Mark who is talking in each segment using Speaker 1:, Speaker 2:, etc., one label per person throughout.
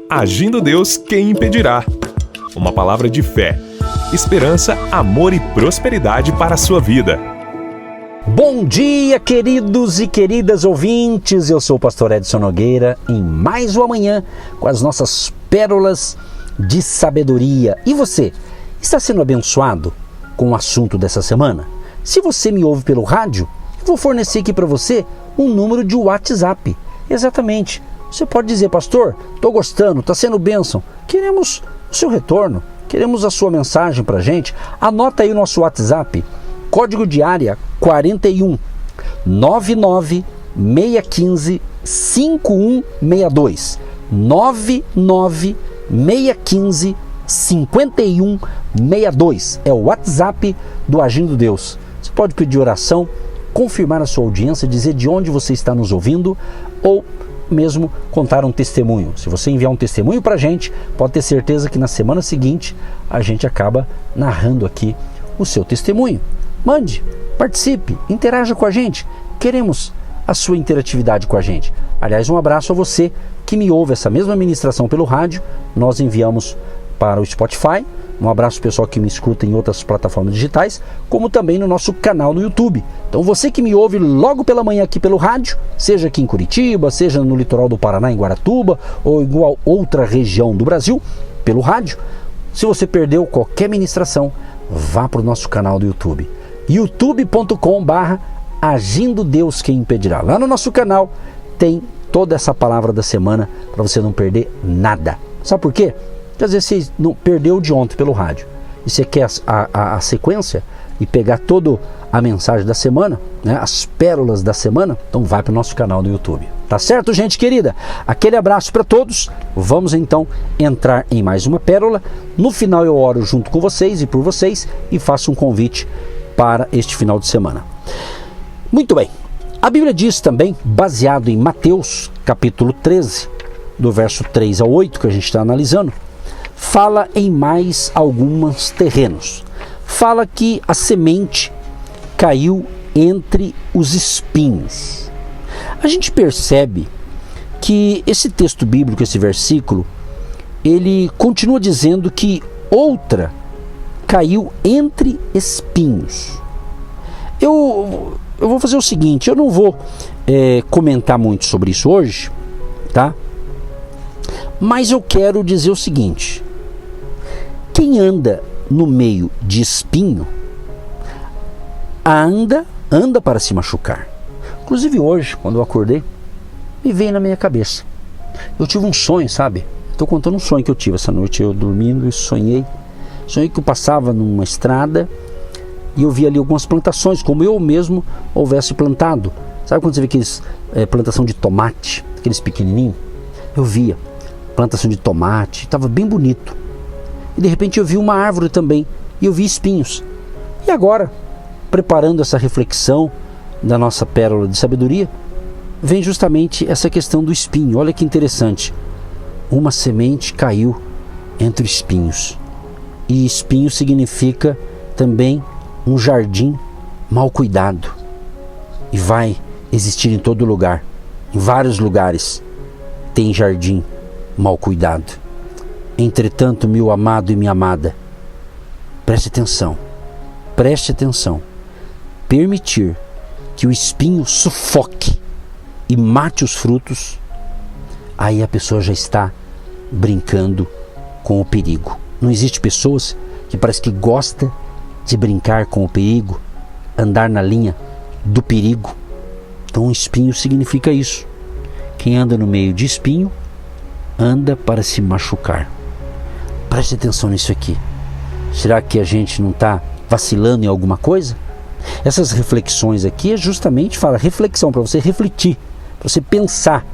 Speaker 1: Agindo Deus, quem impedirá? Uma palavra de fé, esperança, amor e prosperidade para a sua vida.
Speaker 2: Bom dia, queridos e queridas ouvintes. Eu sou o pastor Edson Nogueira em mais uma manhã com as nossas pérolas de sabedoria. E você, está sendo abençoado com o assunto dessa semana? Se você me ouve pelo rádio, eu vou fornecer aqui para você um número de WhatsApp. Exatamente. Você pode dizer, pastor, estou gostando, está sendo bênção. Queremos o seu retorno, queremos a sua mensagem para a gente. Anota aí o nosso WhatsApp, código de área 41 99 615 5162. 99 615 5162 é o WhatsApp do Agindo Deus. Você pode pedir oração, confirmar a sua audiência, dizer de onde você está nos ouvindo ou mesmo contar um testemunho. Se você enviar um testemunho para a gente, pode ter certeza que na semana seguinte a gente acaba narrando aqui o seu testemunho. Mande, participe, interaja com a gente. Queremos a sua interatividade com a gente. Aliás, um abraço a você que me ouve essa mesma ministração pelo rádio. Nós enviamos para o Spotify. Um abraço pessoal que me escuta em outras plataformas digitais, como também no nosso canal no YouTube. Então você que me ouve logo pela manhã aqui pelo rádio, seja aqui em Curitiba, seja no litoral do Paraná, em Guaratuba, ou em outra região do Brasil, pelo rádio. Se você perdeu qualquer ministração, vá para o nosso canal do YouTube. youtube.com/Agindo Deus Quem Impedirá. Lá no nosso canal tem toda essa palavra da semana para você não perder nada. Sabe por quê? Porque às vezes você não perdeu de ontem pelo rádio e você quer a sequência e pegar toda a mensagem da semana, né, as pérolas da semana, então vai para o nosso canal do YouTube. Tá certo, gente querida? Aquele abraço para todos. Vamos então entrar em mais uma pérola. No final eu oro junto com vocês e por vocês e faço um convite para este final de semana. Muito bem. A Bíblia diz também, baseado em Mateus, capítulo 13, do verso 3 ao 8, que a gente está analisando, fala em mais alguns terrenos. Fala que a semente caiu entre os espinhos. A gente percebe que esse texto bíblico, esse versículo, ele continua dizendo que outra caiu entre espinhos. Eu vou fazer o seguinte, eu não vou comentar muito sobre isso hoje, tá? Mas eu quero dizer o seguinte: quem anda no meio de espinho, anda para se machucar. Inclusive hoje, quando eu acordei, me veio na minha cabeça. Eu tive um sonho, sabe? Estou contando um sonho que eu tive essa noite. Eu dormindo e sonhei que eu passava numa estrada e eu via ali algumas plantações, como eu mesmo houvesse plantado. Sabe quando você vê aqueles plantação de tomate, aqueles pequenininhos? Eu via plantação de tomate, estava bem bonito. E de repente eu vi uma árvore também, e eu vi espinhos. E agora, preparando essa reflexão da nossa pérola de sabedoria, vem justamente essa questão do espinho. Olha que interessante. Uma semente caiu entre espinhos. E espinho significa também um jardim mal cuidado. E vai existir em todo lugar. Em vários lugares tem jardim mal cuidado. Entretanto, meu amado e minha amada, preste atenção. Permitir que o espinho sufoque e mate os frutos, aí a pessoa já está brincando com o perigo. Não existe pessoas que parece que gosta de brincar com o perigo, andar na linha do perigo. Então, um espinho significa isso. Quem anda no meio de espinho, anda para se machucar. Preste atenção nisso aqui. Será que a gente não está vacilando em alguma coisa? Essas reflexões aqui é justamente, fala reflexão, para você refletir, para você pensar.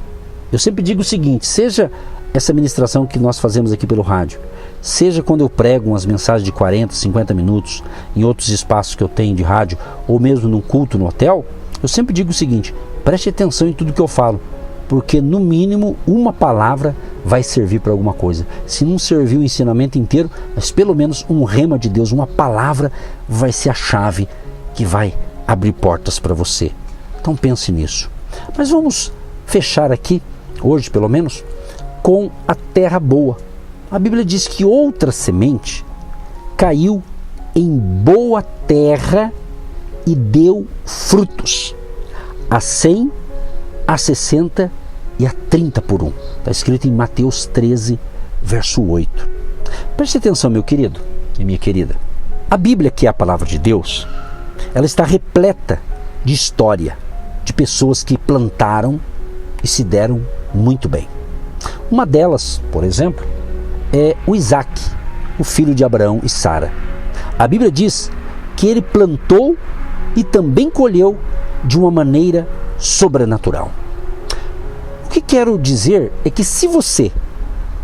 Speaker 2: Eu sempre digo o seguinte, seja essa ministração que nós fazemos aqui pelo rádio, seja quando eu prego umas mensagens de 40, 50 minutos em outros espaços que eu tenho de rádio, ou mesmo num culto no hotel, eu sempre digo o seguinte, preste atenção em tudo que eu falo, porque no mínimo uma palavra vai servir para alguma coisa. Se não servir o ensinamento inteiro, mas pelo menos um rema de Deus, uma palavra vai ser a chave que vai abrir portas para você. Então pense nisso. Mas vamos fechar aqui, hoje pelo menos, com a terra boa. A Bíblia diz que outra semente caiu em boa terra e deu frutos, a 100, a 60 e a 30 por um. Está escrito em Mateus 13, verso 8. Preste atenção, meu querido e minha querida. A Bíblia, que é a palavra de Deus, ela está repleta de história, de pessoas que plantaram e se deram muito bem. Uma delas, por exemplo, é o Isaac, o filho de Abraão e Sara. A Bíblia diz que ele plantou e também colheu de uma maneira sobrenatural. O que quero dizer é que se você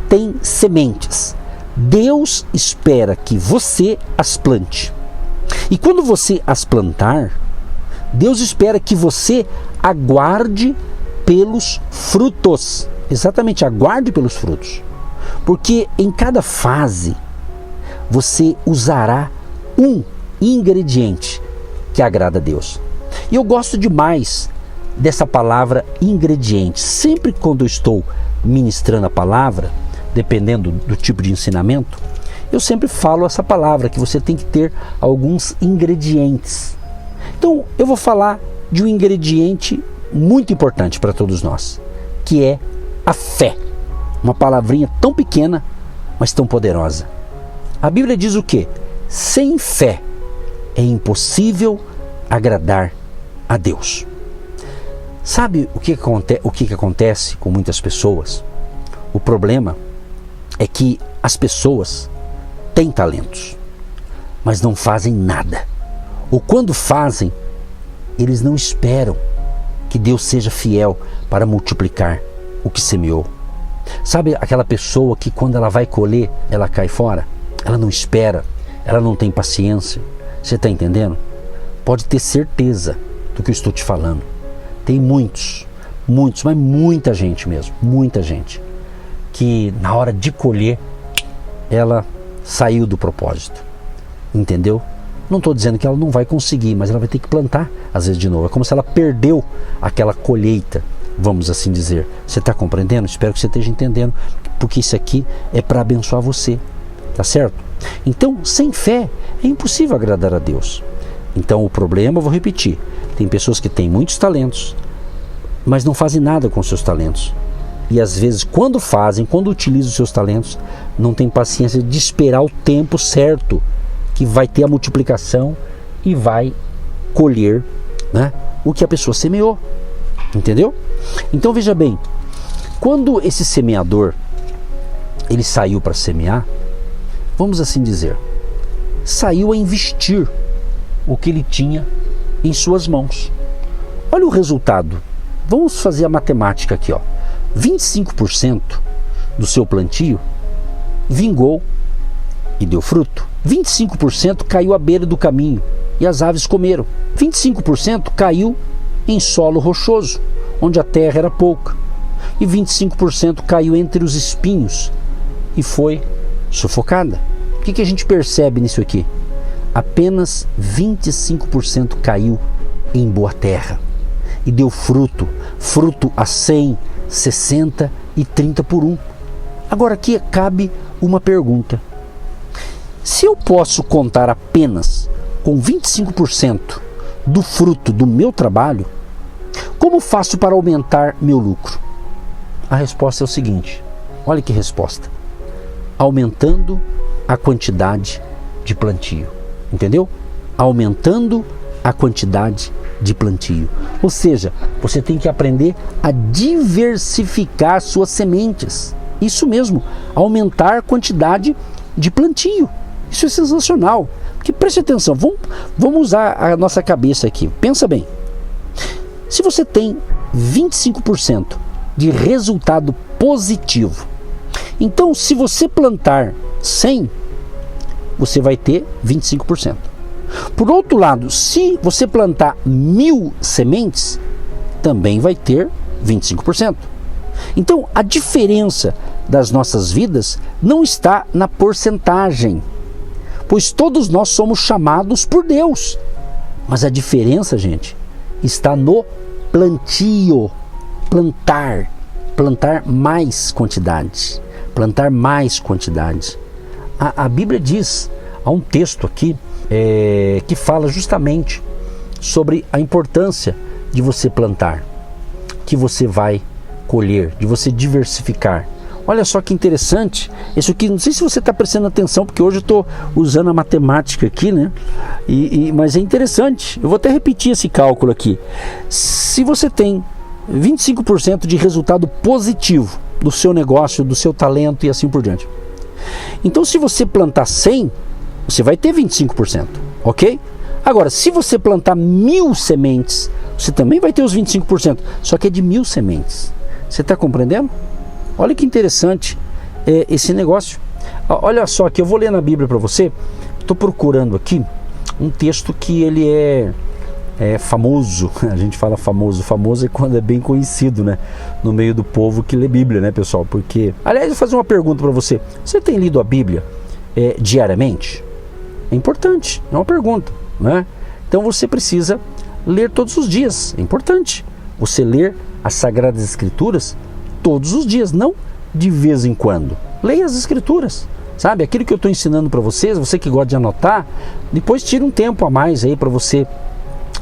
Speaker 2: tem sementes, Deus espera que você as plante. E quando você as plantar, Deus espera que você aguarde pelos frutos. Exatamente, aguarde pelos frutos. Porque em cada fase você usará um ingrediente que agrada a Deus. E eu gosto demais dessa palavra ingrediente. Sempre quando eu estou ministrando a palavra, dependendo do tipo de ensinamento, eu sempre falo essa palavra, que você tem que ter alguns ingredientes. Então eu vou falar de um ingrediente muito importante para todos nós, que é a fé. Uma palavrinha tão pequena, mas tão poderosa. A Bíblia diz o quê? Sem fé é impossível agradar a Deus. Sabe o que acontece com muitas pessoas? O problema é que as pessoas têm talentos, mas não fazem nada. Ou quando fazem, eles não esperam que Deus seja fiel para multiplicar o que semeou. Sabe aquela pessoa que quando ela vai colher, ela cai fora? Ela não espera, ela não tem paciência. Você está entendendo? Pode ter certeza do que eu estou te falando. Tem muitos, mas muita gente mesmo, muita gente, que na hora de colher, ela saiu do propósito. Entendeu? Não estou dizendo que ela não vai conseguir, mas ela vai ter que plantar às vezes de novo. É como se ela perdeu aquela colheita, vamos assim dizer. Você está compreendendo? Espero que você esteja entendendo, porque isso aqui é para abençoar você, tá certo? Então, sem fé é impossível agradar a Deus. Então o problema, eu vou repetir, tem pessoas que têm muitos talentos, mas não fazem nada com seus talentos. E às vezes quando utilizam os seus talentos, não tem paciência de esperar o tempo certo, que vai ter a multiplicação e vai colher, né, o que a pessoa semeou. Entendeu? Então veja bem, quando esse semeador ele saiu para semear, vamos assim dizer, saiu a investir o que ele tinha em suas mãos. Olha o resultado. Vamos fazer a matemática aqui, ó. 25% do seu plantio vingou e deu fruto. 25% caiu à beira do caminho e as aves comeram. 25% caiu em solo rochoso, onde a terra era pouca. E 25% caiu entre os espinhos e foi sufocada. O que a gente percebe nisso aqui? Apenas 25% caiu em boa terra e deu fruto a 100, 60 e 30 por um. Agora aqui cabe uma pergunta. Se eu posso contar apenas com 25% do fruto do meu trabalho, como faço para aumentar meu lucro? A resposta é o seguinte, olha que resposta: aumentando a quantidade de plantio. Entendeu? Aumentando a quantidade de plantio. Ou seja, você tem que aprender a diversificar suas sementes. Isso mesmo, aumentar a quantidade de plantio. Isso é sensacional. Porque preste atenção, vamos usar a nossa cabeça aqui. Pensa bem. Se você tem 25% de resultado positivo, então se você plantar 100, você vai ter 25%. Por outro lado, se você plantar 1000 sementes, também vai ter 25%. Então, a diferença das nossas vidas não está na porcentagem, pois todos nós somos chamados por Deus. Mas a diferença, gente, está no plantio. Plantar. plantar mais quantidade. Plantar mais quantidade. A Bíblia diz, há um texto aqui que fala justamente sobre a importância de você plantar, que você vai colher, de você diversificar. Olha só que interessante, isso aqui, não sei se você está prestando atenção, porque hoje eu estou usando a matemática aqui, né? Mas é interessante, eu vou até repetir esse cálculo aqui. Se você tem 25% de resultado positivo do seu negócio, do seu talento e assim por diante, então se você plantar 100, você vai ter 25%, ok? Agora, se você plantar 1000 sementes, você também vai ter os 25%, só que é de 1000 sementes. Você está compreendendo? Olha que interessante esse negócio. Olha só, aqui eu vou ler na Bíblia para você. Estou procurando aqui um texto que ele é famoso. A gente fala famoso. Famoso é quando é bem conhecido, né? No meio do povo que lê Bíblia, né, pessoal? Porque, aliás, eu vou fazer uma pergunta para você. Você tem lido a Bíblia diariamente? É importante, é uma pergunta, né? Então você precisa ler todos os dias. É importante você ler as Sagradas Escrituras todos os dias, não de vez em quando. Leia as Escrituras, sabe? Aquilo que eu estou ensinando para vocês, você que gosta de anotar, depois tira um tempo a mais aí para você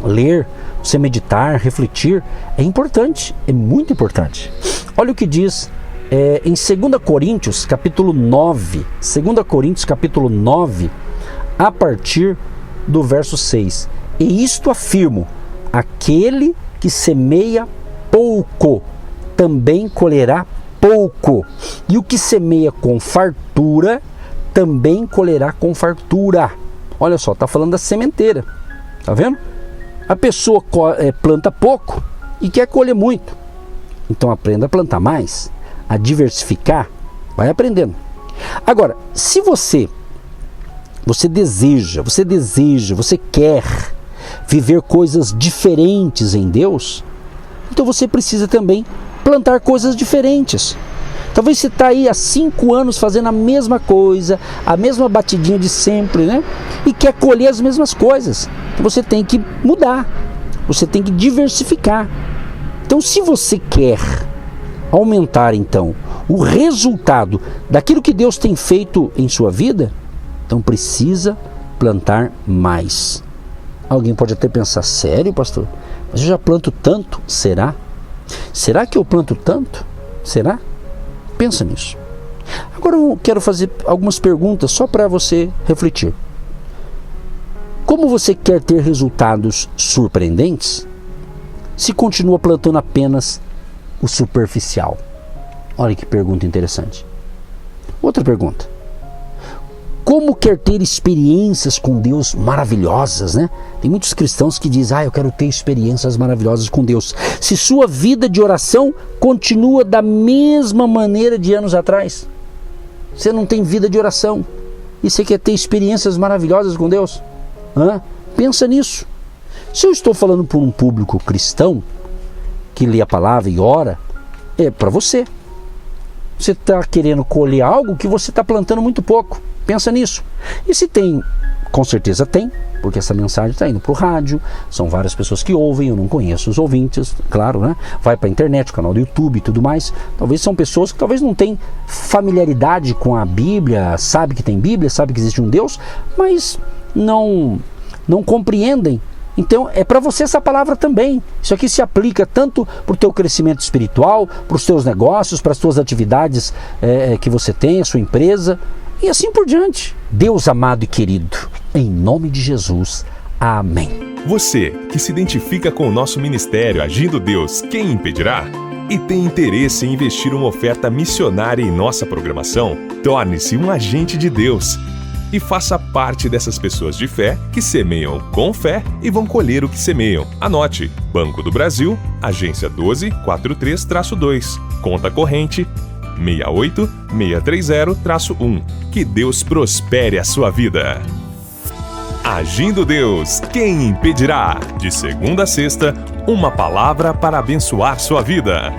Speaker 2: ler, você meditar, refletir. É importante, é muito importante. Olha o que diz em 2 Coríntios, capítulo 9. 2 Coríntios, capítulo 9, a partir do verso 6. E isto afirmo: aquele que semeia pouco também colherá pouco, e o que semeia com fartura também colherá com fartura. Olha só, está falando da sementeira, tá vendo? A pessoa planta pouco e quer colher muito, então aprenda a plantar mais, a diversificar, vai aprendendo. Agora, se você deseja, você quer viver coisas diferentes em Deus, então você precisa também plantar coisas diferentes. Talvez você está aí há 5 anos fazendo a mesma coisa, a mesma batidinha de sempre, né? E quer colher as mesmas coisas. Então você tem que mudar, você tem que diversificar. Então, se você quer aumentar então o resultado daquilo que Deus tem feito em sua vida, então precisa plantar mais. Alguém pode até pensar: sério, pastor? Mas eu já planto tanto, será? Será que eu planto tanto? Será? Pensa nisso. Agora eu quero fazer algumas perguntas só para você refletir. Como você quer ter resultados surpreendentes se continua plantando apenas o superficial? Olha que pergunta interessante. Outra pergunta: como quer ter experiências com Deus maravilhosas, né? Tem muitos cristãos que dizem: eu quero ter experiências maravilhosas com Deus, se sua vida de oração continua da mesma maneira de anos atrás. Você não tem vida de oração e você quer ter experiências maravilhosas com Deus? Pensa nisso. Se eu estou falando por um público cristão que lê a palavra e ora, é para você. Você está querendo colher algo que você está plantando muito pouco. Pensa nisso. E se tem, com certeza tem, porque essa mensagem está indo para o rádio, são várias pessoas que ouvem, eu não conheço os ouvintes, claro, né? Vai para a internet, o canal do YouTube e tudo mais. Talvez são pessoas que talvez não têm familiaridade com a Bíblia, sabe que tem Bíblia, sabe que existe um Deus, mas não compreendem. Então é para você essa palavra também. Isso aqui se aplica tanto para o teu crescimento espiritual, para os teus negócios, para as tuas atividades que você tem, a sua empresa, e assim por diante. Deus amado e querido, em nome de Jesus, amém.
Speaker 1: Você que se identifica com o nosso ministério Agindo Deus, quem impedirá? E tem interesse em investir uma oferta missionária em nossa programação? Torne-se um agente de Deus e faça parte dessas pessoas de fé que semeiam com fé e vão colher o que semeiam. Anote: Banco do Brasil, agência 1243-2, conta corrente 68630-1. Que Deus prospere a sua vida. Agindo Deus, quem impedirá? De segunda a sexta, uma palavra para abençoar sua vida.